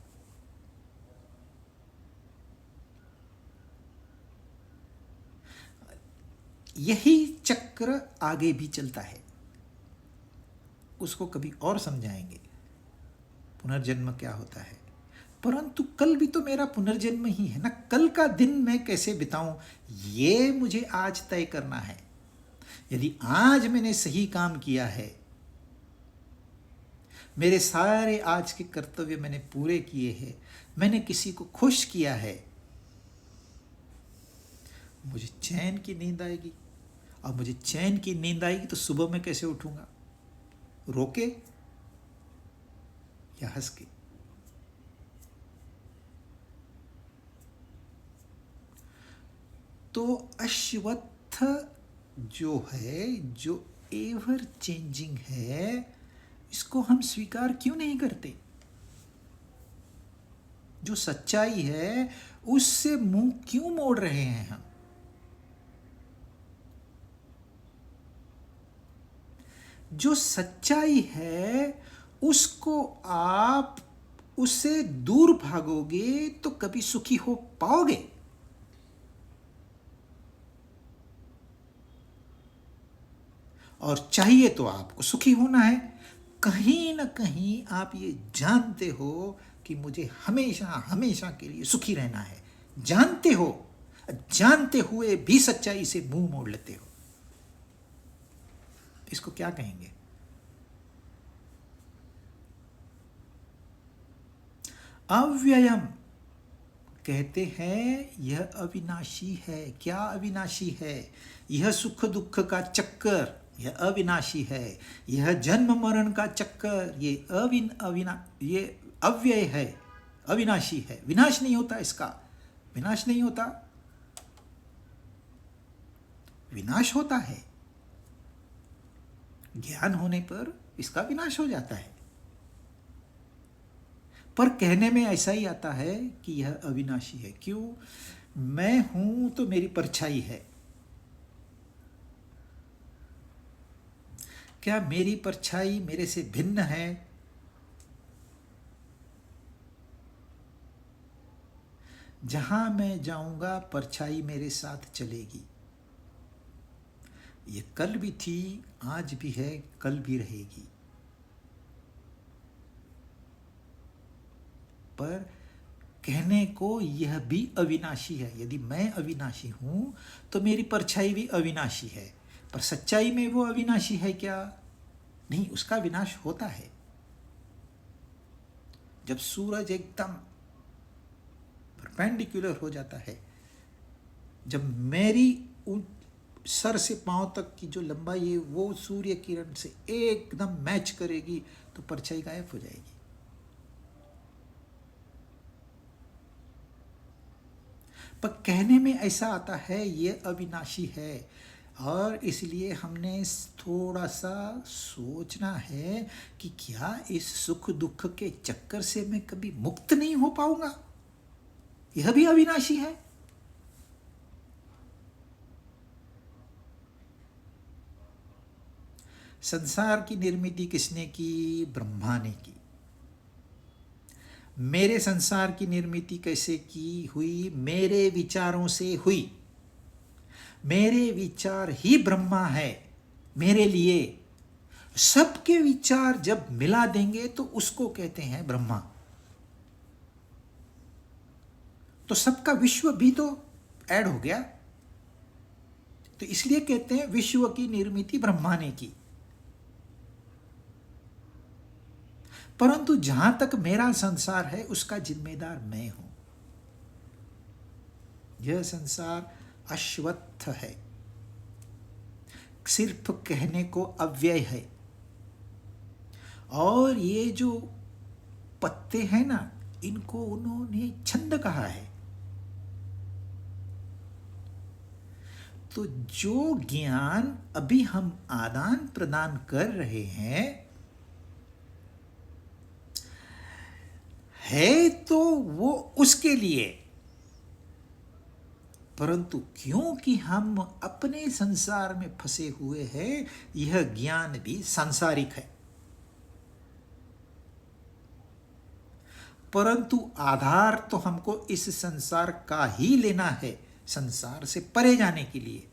Speaker 1: यही चक्र आगे भी चलता है, उसको कभी और समझाएंगे पुनर्जन्म क्या होता है। परंतु कल भी तो मेरा पुनर्जन्म ही है ना, कल का दिन मैं कैसे बिताऊं, ये मुझे आज तय करना है। यदि आज मैंने सही काम किया है मेरे सारे आज के कर्तव्य मैंने पूरे किए हैं, मैंने किसी को खुश किया है, मुझे चैन की नींद आएगी। अब मुझे चैन की नींद आएगी तो सुबह मैं कैसे उठूंगा? रो के या हंस के? तो अश्वत्थ जो है, जो एवर चेंजिंग है, इसको हम स्वीकार क्यों नहीं करते? जो सच्चाई है उससे मुंह क्यों मोड़ रहे हैं हम? जो सच्चाई है उसको आप उससे दूर भागोगे तो कभी सुखी हो पाओगे? और चाहिए तो आपको सुखी होना है। कहीं ना कहीं आप ये जानते हो कि मुझे हमेशा हमेशा के लिए सुखी रहना है, जानते हो, जानते हुए भी सच्चाई से मुंह मोड़ लेते हो। इसको क्या कहेंगे? अव्ययम कहते हैं यह अविनाशी है। क्या अविनाशी है? यह सुख दुख का चक्कर, यह अविनाशी है। यह जन्म मरण का चक्कर, ये अव्यय है, अविनाशी है। विनाश नहीं होता इसका, विनाश नहीं होता। विनाश होता है, ज्ञान होने पर इसका विनाश हो जाता है। पर कहने में ऐसा ही आता है कि यह अविनाशी है। क्यों? मैं हूं तो मेरी परछाई है। क्या मेरी परछाई मेरे से भिन्न है? जहां मैं जाऊंगा परछाई मेरे साथ चलेगी। ये कल भी थी, आज भी है, कल भी रहेगी। पर कहने को यह भी अविनाशी है। यदि मैं अविनाशी हूं तो मेरी परछाई भी अविनाशी है। पर सच्चाई में वो अविनाशी है क्या? नहीं, उसका विनाश होता है। जब सूरज एकदम परपेंडिकुलर हो जाता है, जब मेरी सर से पांव तक की जो लंबाई है वो सूर्य किरण से एकदम मैच करेगी, तो परछाई गायब हो जाएगी। पर कहने में ऐसा आता है ये अविनाशी है, और इसलिए हमने थोड़ा सा सोचना है कि क्या इस सुख दुख के चक्कर से मैं कभी मुक्त नहीं हो पाऊंगा? यह भी अविनाशी है। संसार की निर्मिति किसने की? ब्रह्मा ने की। मेरे संसार की निर्मिति कैसे की हुई? मेरे विचारों से हुई। मेरे विचार ही ब्रह्मा है मेरे लिए। सबके विचार जब मिला देंगे तो उसको कहते हैं ब्रह्मा। तो सबका विश्व भी तो ऐड हो गया। तो इसलिए कहते हैं विश्व की निर्मिति ब्रह्मा ने की। परंतु जहां तक मेरा संसार है उसका जिम्मेदार मैं हूं। यह संसार अश्वत्थ है, सिर्फ कहने को अव्यय है। और ये जो पत्ते हैं ना, इनको उन्होंने छंद कहा है। तो जो ज्ञान अभी हम आदान प्रदान कर रहे हैं है तो वो उसके लिए, परंतु क्योंकि हम अपने संसार में फंसे हुए हैं, यह ज्ञान भी सांसारिक है। परंतु आधार तो हमको इस संसार का ही लेना है, संसार से परे जाने के लिए।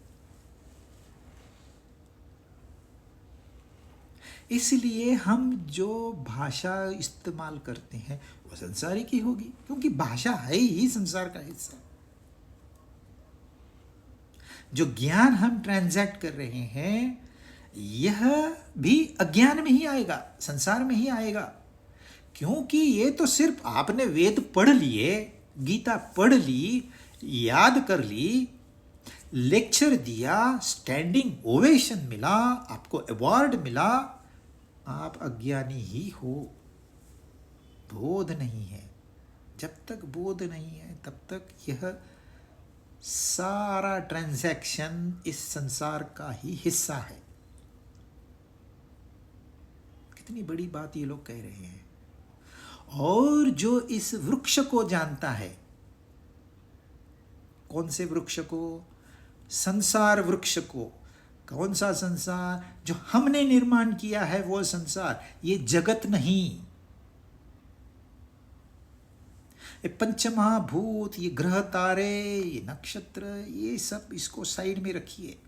Speaker 1: इसलिए हम जो भाषा इस्तेमाल करते हैं वो संसारिक ही होगी, क्योंकि भाषा है ही संसार का हिस्सा। जो ज्ञान हम ट्रांजैक्ट कर रहे हैं, यह भी अज्ञान में ही आएगा, संसार में ही आएगा। क्योंकि ये तो सिर्फ आपने वेद पढ़ लिए, गीता पढ़ ली, याद कर ली, लेक्चर दिया, स्टैंडिंग ओवेशन मिला, आपको अवार्ड मिला, आप अज्ञानी ही हो। बोध नहीं है। जब तक बोध नहीं है तब तक यह सारा ट्रांजैक्शन इस संसार का ही हिस्सा है। कितनी बड़ी बात ये लोग कह रहे हैं। और जो इस वृक्ष को जानता है, कौन से वृक्ष को? संसार वृक्ष को। कौन सा संसार? जो हमने निर्माण किया है वो संसार, ये जगत नहीं। ये पंचमहाभूत, ये ग्रह तारे, ये नक्षत्र, ये सब इसको साइड में रखिए।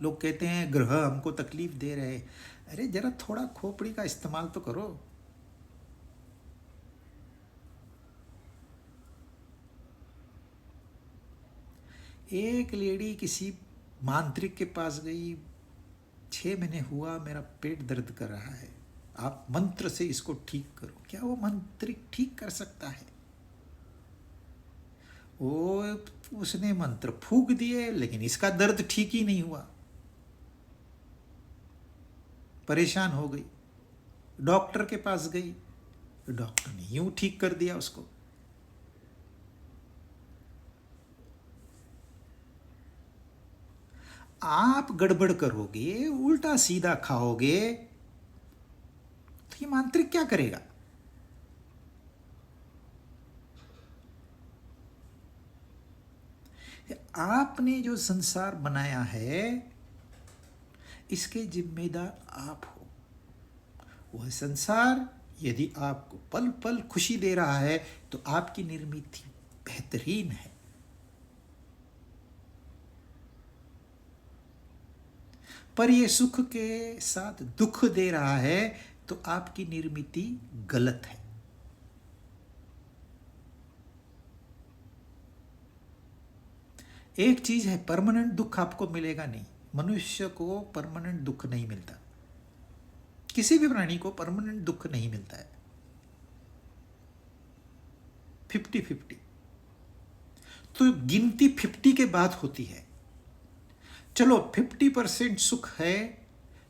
Speaker 1: लोग कहते हैं ग्रह हमको तकलीफ दे रहे। अरे जरा थोड़ा खोपड़ी का इस्तेमाल तो करो। एक लेडी किसी मांत्रिक के पास गई, 6 महीने हुआ मेरा पेट दर्द कर रहा है, आप मंत्र से इसको ठीक करो। क्या वो मंत्रिक ठीक कर सकता है? वो उसने मंत्र फूंक दिए, लेकिन इसका दर्द ठीक ही नहीं हुआ। परेशान हो गई, डॉक्टर के पास गई, डॉक्टर ने यूं ठीक कर दिया उसको। आप गड़बड़ करोगे, उल्टा सीधा खाओगे, तो ये मांत्रिक क्या करेगा? आपने जो संसार बनाया है, इसके जिम्मेदार आप हो। वह संसार यदि आपको पल पल खुशी दे रहा है तो आपकी निर्मित बेहतरीन है। पर यह सुख के साथ दुख दे रहा है तो आपकी निर्मित गलत है। एक चीज है, परमानेंट दुख आपको मिलेगा नहीं। मनुष्य को परमानेंट दुख नहीं मिलता, किसी भी प्राणी को परमानेंट दुख नहीं मिलता है। 50-50। तो गिनती 50 के बाद होती है। चलो 50% सुख है,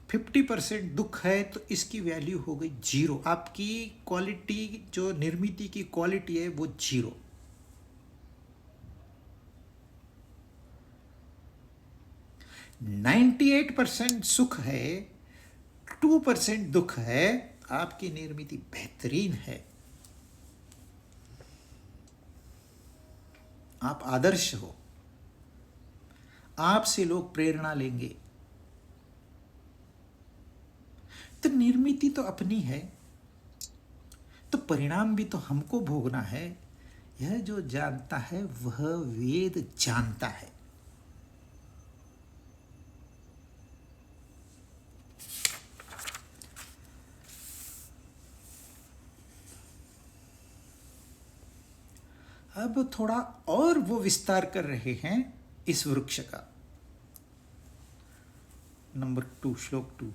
Speaker 1: 50% दुख है, तो इसकी वैल्यू हो गई 0। आपकी क्वालिटी, जो निर्मिति की क्वालिटी है, वो 0। %98 सुख है, 2% दुख है, आपकी निर्मिति बेहतरीन है। आप आदर्श हो, आपसे लोग प्रेरणा लेंगे। तो निर्मिति तो अपनी है, तो परिणाम भी तो हमको भोगना है। यह जो जानता है वह वेद जानता है। अब थोड़ा और वो विस्तार कर रहे हैं इस वृक्ष का। नंबर 2, श्लोक 2।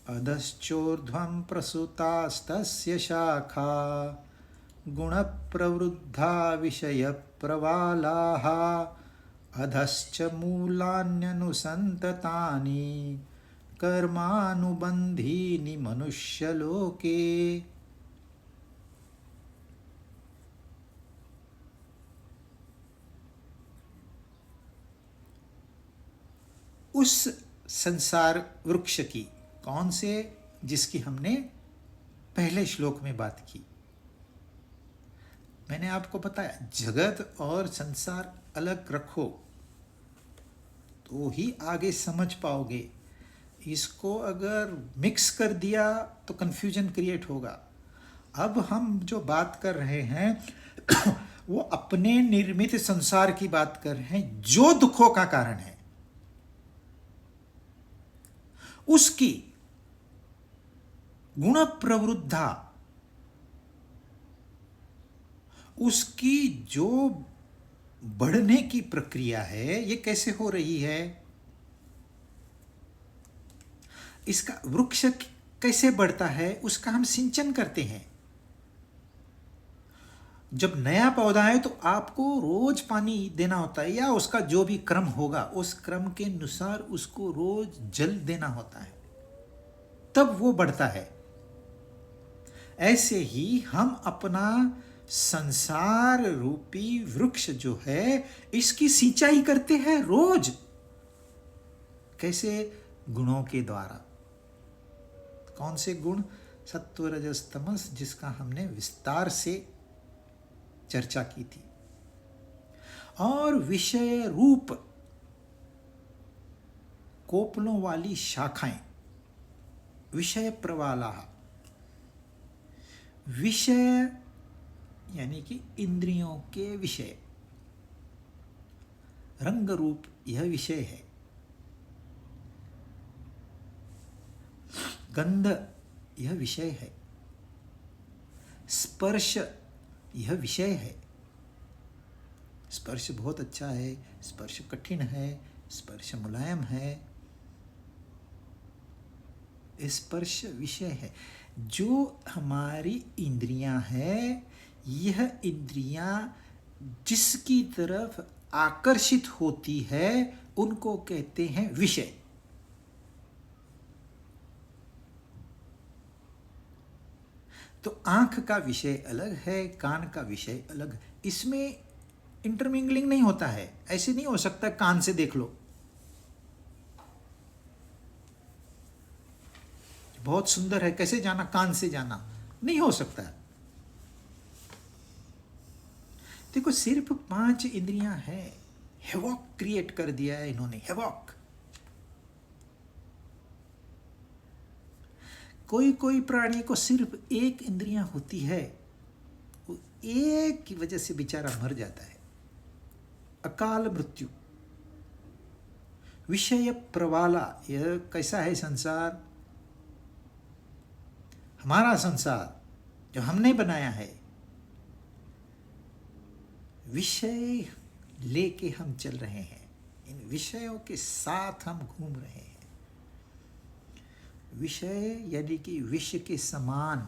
Speaker 1: अधश्चोर्ध्वं प्रसुतास्तस्य शाखा गुणप्रवृद्धा विषयप्रवालाः अधश्च मूलान्यनुसन्ततानि कर्मानुबन्धीनि मनुष्यलोके। उस संसार वृक्ष की, कौन से? जिसकी हमने पहले श्लोक में बात की। मैंने आपको बताया जगत और संसार अलग रखो तो ही आगे समझ पाओगे। इसको अगर मिक्स कर दिया तो कंफ्यूजन क्रिएट होगा। अब हम जो बात कर रहे हैं वो अपने निर्मित संसार की बात कर रहे हैं, जो दुखों का कारण है। उसकी गुण प्रवृद्धा, उसकी जो बढ़ने की प्रक्रिया है, ये कैसे हो रही है? इसका वृक्ष कैसे बढ़ता है उसका हम सिंचन करते हैं। जब नया पौधा है तो आपको रोज पानी देना होता है, या उसका जो भी क्रम होगा उस क्रम के अनुसार उसको रोज जल देना होता है, तब वो बढ़ता है। ऐसे ही हम अपना संसार रूपी वृक्ष जो है इसकी सिंचाई करते हैं रोज। कैसे? गुणों के द्वारा। कौन से गुण? सत्व रजस तमस, जिसका हमने विस्तार से चर्चा की थी। और विषय रूप कोपलों वाली शाखाएं, विषय प्रवाला, विषय यानी कि इंद्रियों के विषय। रंग रूप यह विषय है, गंध यह विषय है, स्पर्श यह विषय है। स्पर्श बहुत अच्छा है, स्पर्श कठिन है, स्पर्श मुलायम है, स्पर्श विषय है। जो हमारी इंद्रियां हैं, यह इंद्रियां जिसकी तरफ आकर्षित होती है उनको कहते हैं विषय। तो आंख का विषय अलग है, कान का विषय अलग। इसमें इंटरमिंगलिंग नहीं होता है। ऐसे नहीं हो सकता कान से देख लो, बहुत सुंदर है, कैसे जाना? कान से जाना नहीं हो सकता। देखो, सिर्फ 5 इंद्रियां हैं, हेवॉक क्रिएट कर दिया है इन्होंने, हेवॉक। कोई कोई प्राणी को सिर्फ 1 इंद्रियां होती है, वो एक की वजह से बेचारा मर जाता है, अकाल मृत्यु। विषय प्रवाला, यह कैसा है संसार? हमारा संसार जो हमने बनाया है, विषय लेके हम चल रहे हैं, इन विषयों के साथ हम घूम रहे हैं। विषय यानी कि विष के समान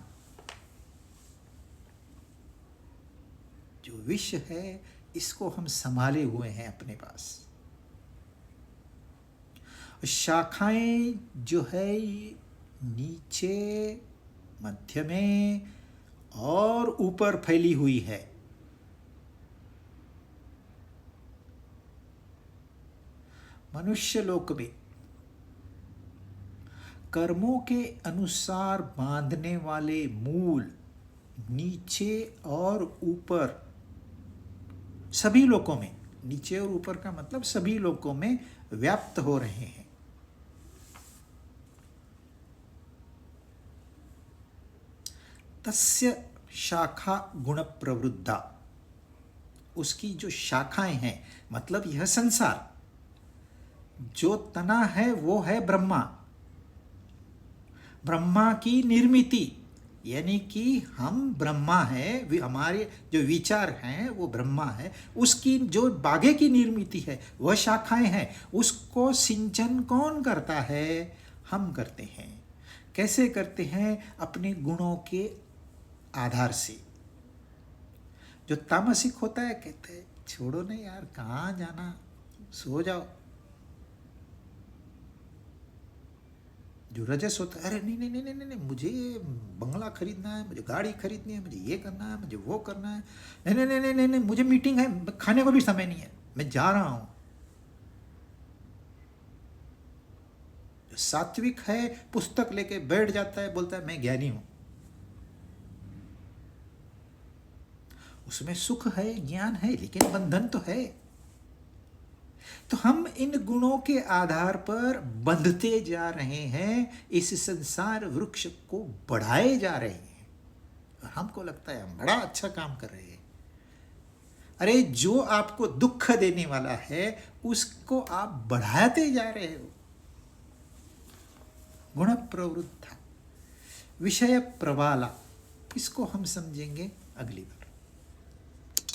Speaker 1: जो विष है, इसको हम संभाले हुए हैं अपने पास। शाखाएं जो है नीचे, मध्य में और ऊपर फैली हुई है। मनुष्य लोक में कर्मों के अनुसार बांधने वाले मूल नीचे और ऊपर, सभी लोकों में, नीचे और ऊपर का मतलब सभी लोकों में व्याप्त हो रहे हैं। तस्य शाखा गुण प्रवृद्धा, उसकी जो शाखाएं हैं, मतलब यह संसार, जो तना है वो है ब्रह्मा। ब्रह्मा की निर्मिति, यानी कि हम ब्रह्मा है, हमारे जो विचार हैं वो ब्रह्मा है, उसकी जो बागे की निर्मिति है वह शाखाएं हैं। उसको सिंचन कौन करता है? हम करते हैं। कैसे करते हैं? अपने गुणों के आधार से। जो तामसिक होता है कहते हैं छोड़ो ना यार, कहाँ जाना, सो जाओ। जो रजस होता है, अरे नहीं नहीं नहीं नहीं नहीं, मुझे बंगला खरीदना है, मुझे गाड़ी खरीदनी है, मुझे ये करना है, मुझे वो करना है, नहीं नहीं नहीं नहीं नहीं, मुझे मीटिंग है, खाने को भी समय नहीं है, मैं जा रहा हूं। जो सात्विक है, पुस्तक लेके बैठ जाता है, बोलता है मैं ज्ञानी हूं। उसमें सुख है, ज्ञान है, लेकिन बंधन तो है। तो हम इन गुणों के आधार पर बंधते जा रहे हैं, इस संसार वृक्ष को बढ़ाए जा रहे हैं, और हमको लगता है हम बड़ा अच्छा काम कर रहे हैं। अरे जो आपको दुख देने वाला है उसको आप बढ़ाते जा रहे हो। गुण प्रवृत्ता, विषय प्रवाला, इसको हम समझेंगे अगली बार।